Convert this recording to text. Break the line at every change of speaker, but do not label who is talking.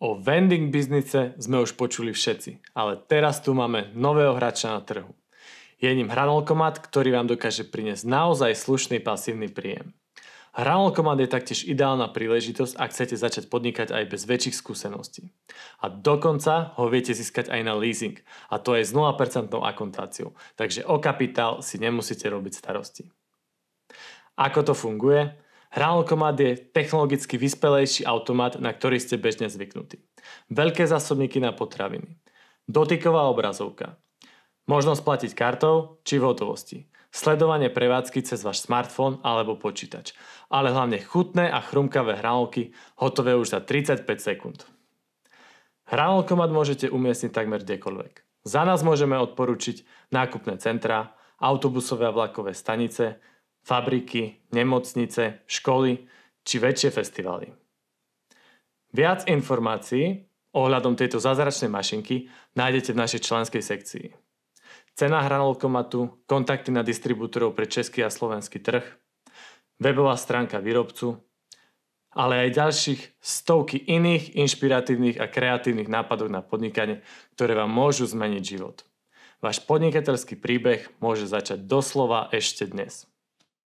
O vending biznise sme už počuli všetci, ale teraz tu máme nového hráča na trhu. Je ním Hranolkomat, ktorý vám dokáže priniesť naozaj slušný pasívny príjem. Hranolkomat je taktiež ideálna príležitosť, ak chcete začať podnikať aj bez väčších skúseností. A dokonca ho viete získať aj na leasing, a to aj s 0% akontáciou, takže o kapitál si nemusíte robiť starosti. Ako to funguje? Hranolkomat je technologicky vyspelejší automat, na ktorý ste bežne zvyknutí. Veľké zásobníky na potraviny. Dotyková obrazovka. Možnosť platiť kartou či v hotovosti. Sledovanie prevádzky cez váš smartfón alebo počítač. Ale hlavne chutné a chrumkavé hranolky, hotové už za 35 sekúnd. Hranolkomat môžete umiestniť takmer kdekoľvek. Za nás môžeme odporučiť nákupné centrá, autobusové a vlakové stanice, fabriky, nemocnice, školy či väčšie festivály. Viac informácií ohľadom tejto zázračnej mašinky nájdete v našej členskej sekcii. Cena Hranolkomatu, kontakty na distribútorov pre český a slovenský trh, webová stránka výrobcu, ale aj ďalších stovky iných inšpiratívnych a kreatívnych nápadov na podnikanie, ktoré vám môžu zmeniť život. Váš podnikateľský príbeh môže začať doslova ešte dnes.